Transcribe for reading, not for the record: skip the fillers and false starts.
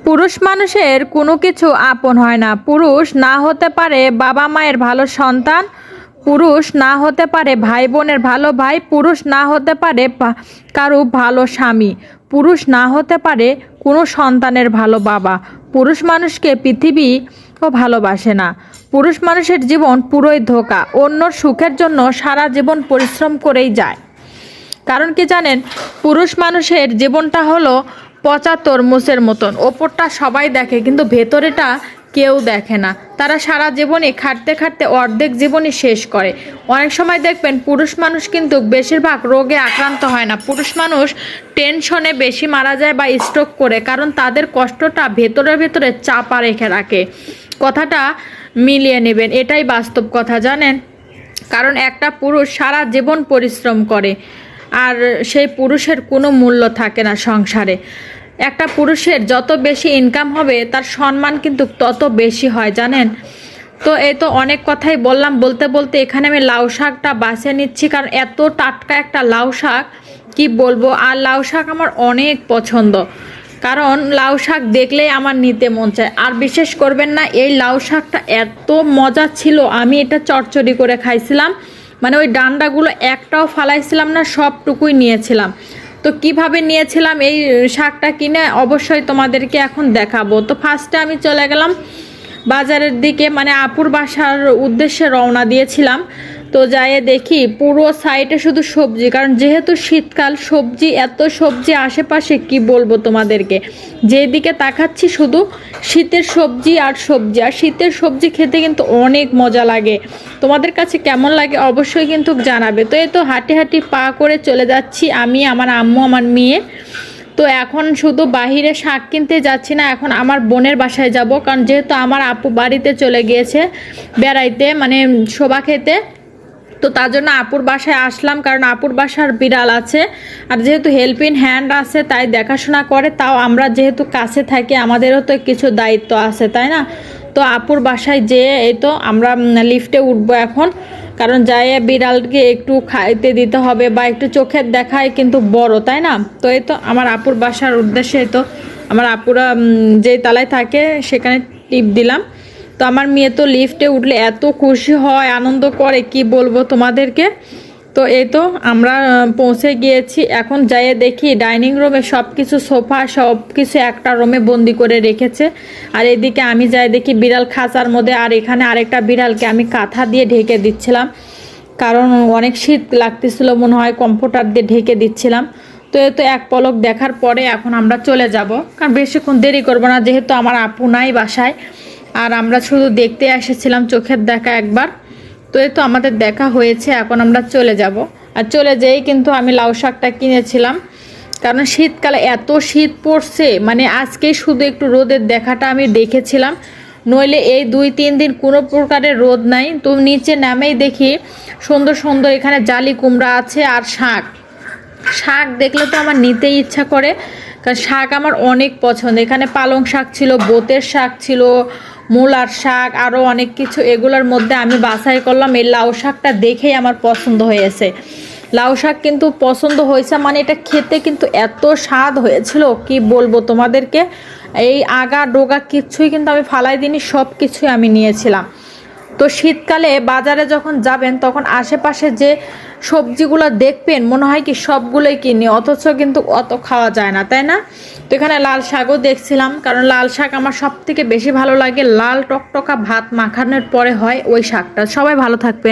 পুরুষ মানুষের কোনো কিছু আপন হয় না। পুরুষ না হতে পারে বাবা মায়ের ভালো সন্তান, পুরুষ না হতে পারে ভাই বোনের ভালো ভাই, পুরুষ না হতে পারে কারো ভালো স্বামী, পুরুষ না হতে পারে কোনো সন্তানের ভালো বাবা। পুরুষ মানুষকে পৃথিবীও ভালোবাসে না। পুরুষ মানুষের জীবন পুরোই ধোঁকা, অন্যর সুখের জন্য সারা জীবন পরিশ্রম করেই যায়। কারণ কি জানেন, পুরুষ মানুষের জীবনটা হলো পচা তরমুজের মতন, ওপরটা সবাই দেখে কিন্তু ভেতরেটা কেউ দেখে না। তারা সারা জীবনে খাটতে খাটতে অর্ধেক জীবনই শেষ করে। অনেক সময় দেখবেন পুরুষ মানুষ কিন্তু বেশিরভাগ রোগে আক্রান্ত হয় না, পুরুষ মানুষ টেনশনে বেশি মারা যায় বা স্ট্রোক করে, কারণ তাদের কষ্টটা ভেতরে ভেতরে চাপা রেখে রাখে। কথাটা মিলিয়ে নেবেন, এটাই বাস্তব কথা জানেন। কারণ একটা পুরুষ সারা জীবন পরিশ্রম করে আর সেই পুরুষের কোনো মূল্য থাকে না সংসারে। একটা পুরুষের যত বেশি ইনকাম হবে তার সম্মান কিন্তু তত বেশি হয় জানেন। তো এই তো অনেক কথাই বললাম, বলতে বলতে এখানে আমি লাউ শাকটা বাছিয়ে নিচ্ছি, কারণ এত টাটকা একটা লাউ শাক কি বলবো। আর লাউ শাক আমার অনেক পছন্দ, কারণ লাউ শাক দেখলেই আমার নিতে মন চায়। আর বিশেষ করবেন না, এই লাউ শাকটা এত মজা ছিল, আমি এটা চচ্চড়ি করে খাইছিলাম, মানে ওই ডান্ডাগুলো একটাও ফালাইছিলাম না, সবটুকুই নিয়েছিলাম। তো কিভাবে নিয়েছিলাম এই শাকটা কিনে অবশ্যই তোমাদেরকে এখন দেখাবো। তো ফার্স্টে আমি চলে গেলাম বাজারের দিকে, মানে আপুর বাসার উদ্দেশ্যে রওনা দিয়েছিলাম। তো যাই দেখি পুরো সাইডে শুধু সবজি, কারণ যেহেতু শীতকাল, সবজি এত সবজি আশেপাশে কি বলবো তোমাদেরকে। যেদিকে তাকাচ্ছি শুধু শীতের সবজি আর সবজি, আর শীতের সবজি খেতে কিন্তু অনেক মজা লাগে। তোমাদের কাছে কেমন লাগে অবশ্যই কিন্তু জানাবে। তো এই তো হাঁটি হাঁটি পা করে চলে যাচ্ছি আমি, আমার আম্মু, আমার মেয়ে। তো এখন শুধু বাহিরে শাক কিনতে যাচ্ছি না, এখন আমার বোনের বাসায় যাব, কারণ যেহেতু আমার আপু বাড়িতে চলে গিয়েছে বেড়াইতে, মানে শোভা খেতে। তো তার জন্য আপুর বাসায় আসলাম, কারণ আপুর বাসার বিড়াল আছে, আর যেহেতু হেল্পিং হ্যান্ড আছে তাই দেখাশোনা করে। তাও আমরা যেহেতু কাছে থাকি আমাদেরও তো কিছু দায়িত্ব আছে, তাই না। তো আপুর বাসায় যেয়ে এই তো আমরা লিফটে উঠবো এখন, কারণ যাই বিড়ালকে একটু খাইতে দিতে হবে বা একটু চোখের দেখায় কিন্তু বড়, তাই না। তো এই তো আমার আপুর বাসার উদ্দেশ্যে তো আমার আপুরা যেই তালায় থাকে সেখানে টিপ দিলাম। তো আমার মেয়ে তো লিফটে উঠলে এত খুশি হয়, আনন্দ করে কি বলবো তোমাদেরকে। তো এই তো আমরা পৌঁছে গিয়েছি, এখন যাইয়ে দেখি ডাইনিং রুমে সব কিছু সোফা সব কিছু একটা রুমে বন্দি করে রেখেছে। আর এদিকে আমি যাই দেখি বিড়াল খাঁচার মধ্যে, আর এখানে আরেকটা বিড়ালকে আমি কাঁথা দিয়ে ঢেকে দিচ্ছিলাম, কারণ অনেক শীত লাগতেছিল, মনে হয় কম্ফোর্টার দিয়ে ঢেকে দিচ্ছিলাম। তো এই তো এক পলক দেখার পরে এখন আমরা চলে যাব, কারণ বেশিক্ষণ দেরি করবো না, যেহেতু আমার আপু নাই বাসায়, আর আমরা শুধু দেখতে এসেছিলাম চোখের দেখা একবার। তো এই তো আমাদের দেখা হয়েছে, এখন আমরা চলে যাব। আর চলে যেই কিন্তু আমি লাউ শাকটা কিনেছিলাম, কারণ শীতকালে এত শীত পড়ছে, মানে আজকেই শুধু একটু রোদের দেখাটা আমি দেখেছিলাম, নইলে এই 2-3 দিন কোনো প্রকারের রোদ নাই। তো নিচে নামেই দেখি সুন্দর সুন্দর এখানে জালি কুমড়া আছে আর শাক। শাক দেখলে তো আমার নিতেই ইচ্ছা করে, কারণ শাক আমার অনেক পছন্দ। এখানে পালং শাক ছিল, বেতের শাক ছিল, মূলার শাক, আরও অনেক কিছু। এগুলোর মধ্যে আমি বাছাই করলাম, এই লাউ শাকটা দেখেই আমার পছন্দ হয়েছে। লাউ শাক কিন্তু পছন্দ হয়েছে, মানে এটা খেতে কিন্তু এত স্বাদ হয়েছিল কি বলবো তোমাদেরকে। এই আগা ডোগা কিচ্ছুই কিন্তু আমি ফালাই দিইনি, সব কিছুই আমি নিয়েছিলাম। তো শীতকালে বাজারে যখন যাবেন তখন আশেপাশে যে সবজিগুলো দেখবেন মনে হয় কি সবগুলোই কিনি, অথচ কিন্তু অত খাওয়া যায় না, তাই না। তো এখানে লাল শাকও দেখছিলাম, কারণ লাল শাক আমার সব থেকে বেশি ভালো লাগে, লাল টকটকা ভাত মাখানোর পরে হয় ওই শাকটা। সবাই ভালো থাকবেন।